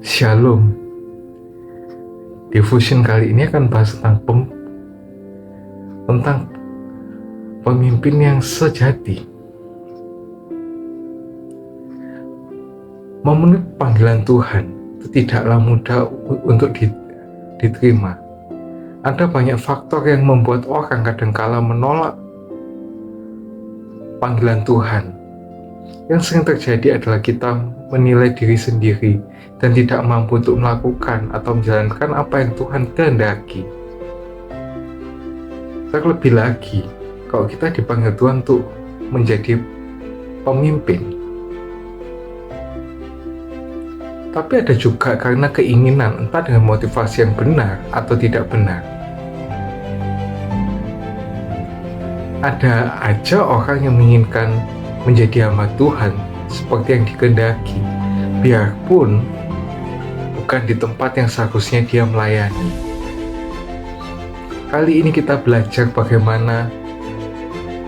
Shalom. Devotion kali ini akan bahas tentang pemimpin yang sejati. Memenuhi panggilan Tuhan itu tidaklah mudah untuk diterima. Ada banyak faktor yang membuat orang kadangkala menolak panggilan Tuhan. Yang sering terjadi adalah kita menilai diri sendiri dan tidak mampu untuk melakukan atau menjalankan apa yang Tuhan kehendaki. Terlebih lagi, kalau kita dipanggil Tuhan untuk menjadi pemimpin, tapi ada juga karena keinginan, entah dengan motivasi yang benar atau tidak benar. Ada aja orang yang menginginkan menjadi hamba Tuhan seperti yang dikehendaki, biarpun bukan di tempat yang seharusnya dia melayani. Kali ini kita belajar bagaimana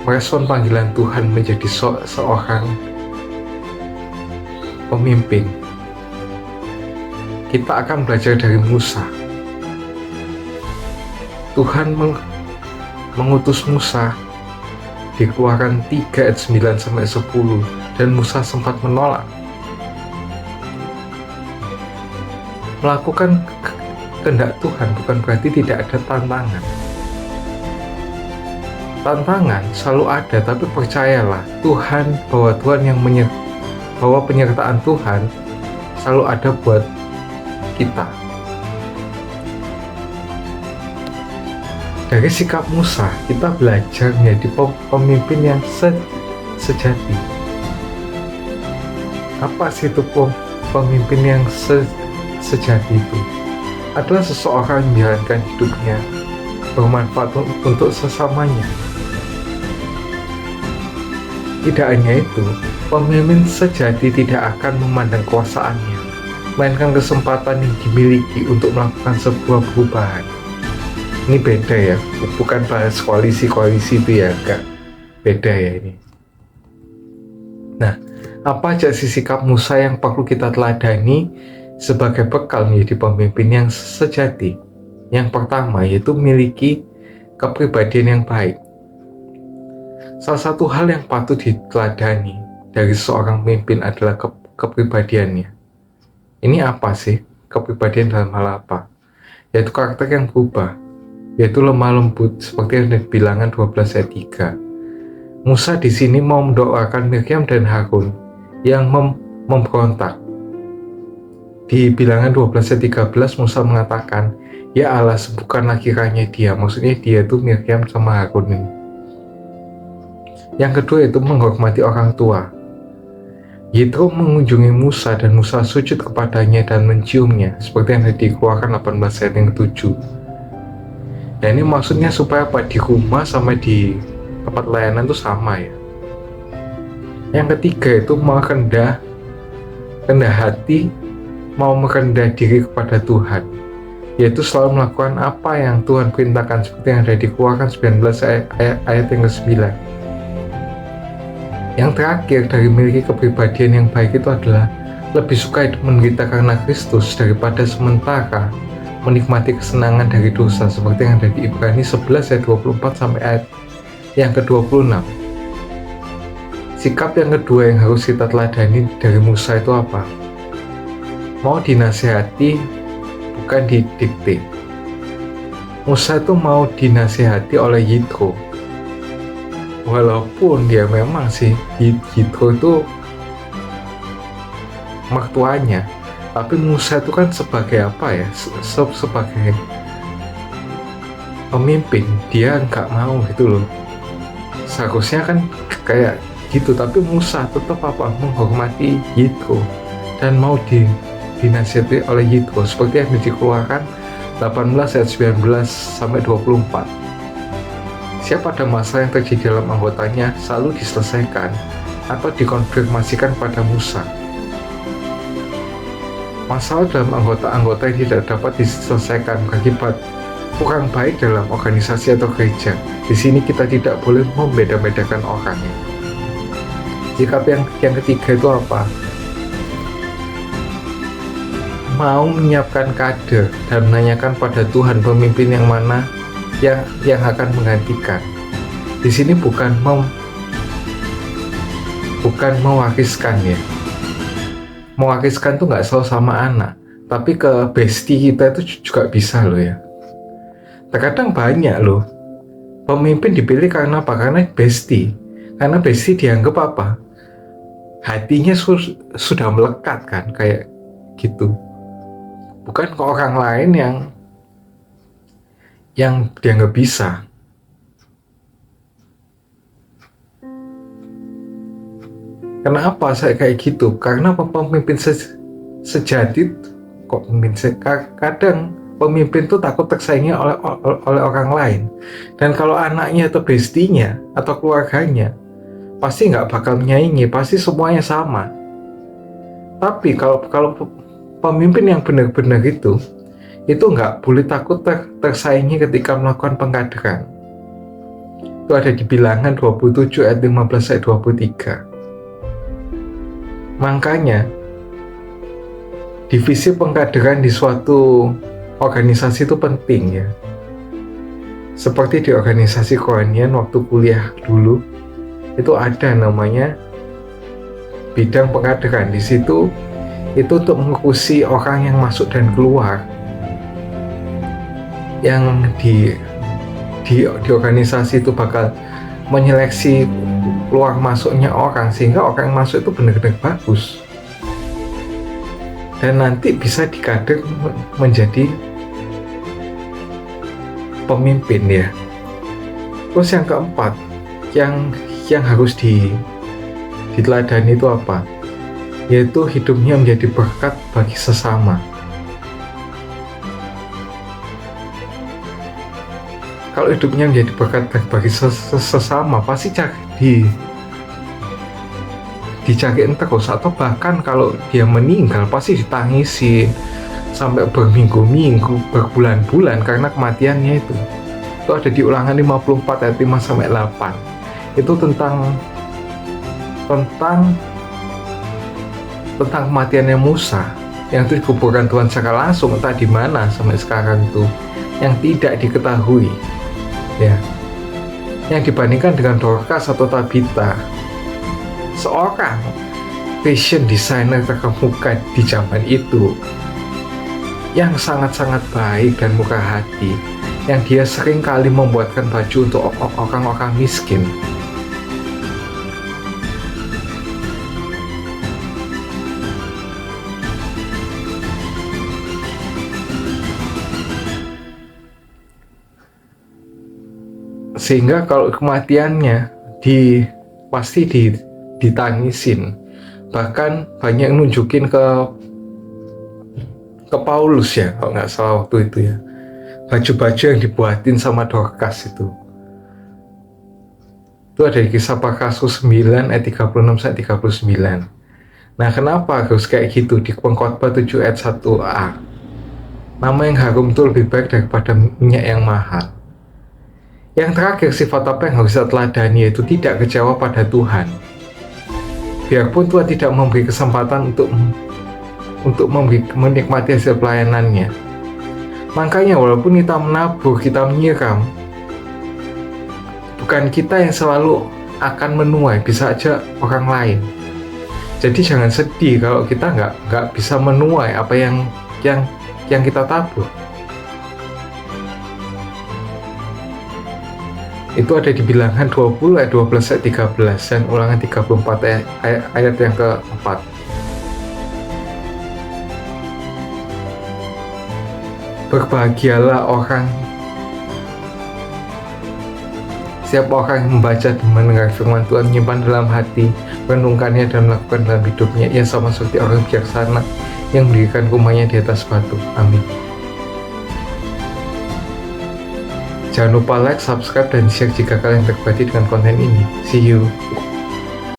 merespon panggilan Tuhan menjadi seorang pemimpin. Kita akan belajar dari Musa. Tuhan mengutus Musa di Keluaran 3 ayat 9-10, dan Musa sempat menolak. Melakukan kehendak Tuhan bukan berarti tidak ada tantangan. Tantangan selalu ada, tapi percayalah bahwa penyertaan Tuhan selalu ada buat kita. Dari sikap Musa, kita belajar menjadi pemimpin yang sejati. Apa sih itu pemimpin yang sejati itu? Adalah seseorang yang menjalankan hidupnya bermanfaat untuk sesamanya. Tidak hanya itu, pemimpin sejati tidak akan memandang kuasaannya, melainkan kesempatan yang dimiliki untuk melakukan sebuah perubahan. Ini beda ya, bukan bahas koalisi-koalisi itu ya, enggak. Beda ya ini. Nah, apa aja sih sikap Musa yang perlu kita teladani sebagai bekal menjadi pemimpin yang sejati? Yang pertama yaitu memiliki kepribadian yang baik. Salah satu hal yang patut diteladani dari seorang pemimpin adalah kepribadiannya. Ini apa sih? Kepribadian dalam hal apa? Yaitu karakter yang berubah, yaitu lemah lembut seperti yang di Bilangan 12 ayat 3. Musa di sini mau mendoakan Miriam dan Harun yang memberontak. Di Bilangan 12 ayat 13 Musa mengatakan, "Ya Allah, sembuhkanlah kiranya dia." Maksudnya dia itu Miriam sama Harun ini. Yang kedua itu menghormati orang tua. Yitro mengunjungi Musa dan Musa sujud kepadanya dan menciumnya, seperti yang dikeluarkan 18 ayat yang 7. Nah, ini maksudnya supaya apa? Di rumah sama di tempat layanan itu sama ya. Yang ketiga itu rendah hati, mau merendah diri kepada Tuhan, yaitu selalu melakukan apa yang Tuhan perintahkan, seperti yang ada dikeluarkan 19 ayat yang ke-9. Yang terakhir dari memiliki kepribadian yang baik itu adalah lebih suka hidup menderita karena Kristus daripada sementara menikmati kesenangan dari dosa, seperti yang ada di Ibrani 11 ayat 24 sampai ayat yang ke-26. Sikap yang kedua yang harus kita teladani dari Musa itu apa? Mau dinasihati, bukan didikte. Musa itu mau dinasihati oleh Yitro. Walaupun dia memang sih Yitro itu mertuanya, tapi Musa itu kan sebagai apa ya? Sebagai pemimpin, dia nggak mau gitu loh. Seharusnya kan kayak gitu, tapi Musa tetap menghormati Yitro dan mau dinasihati oleh Yitro, seperti yang dikeluarkan 18 ayat 19 sampai 24. Siapa ada masalah yang terjadi dalam anggotanya selalu diselesaikan atau dikonfirmasikan pada Musa. Masalah dalam anggota-anggota yang tidak dapat diselesaikan akibat kurang baik dalam organisasi atau gereja. Di sini kita tidak boleh membeda-bedakan orangnya. Sikap yang ketiga itu apa? mau menyiapkan kader dan menanyakan pada Tuhan pemimpin yang mana yang akan menggantikan. Di sini bukan mewakiskan ya. Mewakiskan tuh nggak selalu sama anak, tapi ke bestie kita itu juga bisa loh ya. Terkadang banyak loh pemimpin dipilih karena apa? Karena bestie dianggap apa? Hatinya sudah melekat kan, kayak gitu. Bukan ke orang lain yang dianggap bisa. Kenapa saya kayak gitu? Karena pemimpin sejati kadang pemimpin tuh takut tersaingi oleh orang lain. Dan kalau anaknya atau bestinya atau keluarganya pasti nggak bakal menyaingi, pasti semuanya sama. Tapi kalau pemimpin yang benar-benar itu nggak boleh takut tersaingi ketika melakukan pengkaderan. Itu ada di Bilangan 27 ayat 15 ayat 23. Makanya divisi pengkaderan di suatu organisasi itu penting ya. Seperti di organisasi Koanian waktu kuliah dulu, itu ada namanya bidang pengkaderan. Di situ itu untuk mengurusi orang yang masuk dan keluar, yang di organisasi itu bakal menyeleksi keluar masuknya orang sehingga orang yang masuk itu benar-benar bagus dan nanti bisa dikader menjadi pemimpin ya. Terus yang keempat yang harus diteladani itu apa? Yaitu hidupnya menjadi berkat bagi sesama. Kalau hidupnya menjadi berkat bagi sesama, pasti dicariin terus, atau bahkan kalau dia meninggal pasti ditangisi sampai berminggu-minggu, berbulan-bulan karena kematiannya itu. Itu ada di Ulangan 54 ayat 5 sampai 8. Itu tentang kematiannya Musa yang itu dikuburkan Tuhan secara langsung, entah di mana sampai sekarang itu yang tidak diketahui. Ya, yang dibandingkan dengan Dorcas atau Tabitha, seorang fashion designer terkemuka di zaman itu yang sangat-sangat baik dan murah hati, yang dia sering kali membuatkan baju untuk orang-orang miskin. Sehingga kalau kematiannya pasti ditangisin. Bahkan banyak yang nunjukin ke Paulus ya, kalau nggak salah waktu itu ya, baju-baju yang dibuatin sama Dorcas itu ada di Kisah Para Rasul 9 ayat 36 sampai 39. Nah, kenapa harus kayak gitu? Di Pengkhotbah 7 ayat 1a, nama yang harum itu lebih baik daripada minyak yang mahal. Yang terakhir, sifat apa yang harus kita teladani, yaitu tidak kecewa pada Tuhan. Biarpun Tuhan tidak memberi kesempatan untuk menikmati hasil pelayanannya. Makanya walaupun kita menabur, kita menyiram, bukan kita yang selalu akan menuai, bisa aja orang lain. Jadi jangan sedih kalau kita nggak bisa menuai apa yang kita tabur. Itu ada di Bilangan 20 ayat 12 ayat 13 dan Ulangan 34 ayat yang keempat. Berbahagialah siapa orang yang membaca dan mendengar firman Tuhan, menyimpan dalam hati, merenungkannya dan melakukan dalam hidupnya. Ia sama seperti orang bijaksana yang mendirikan rumahnya di atas batu. Amin. Jangan lupa like, subscribe, dan share jika kalian tertarik dengan konten ini. See you.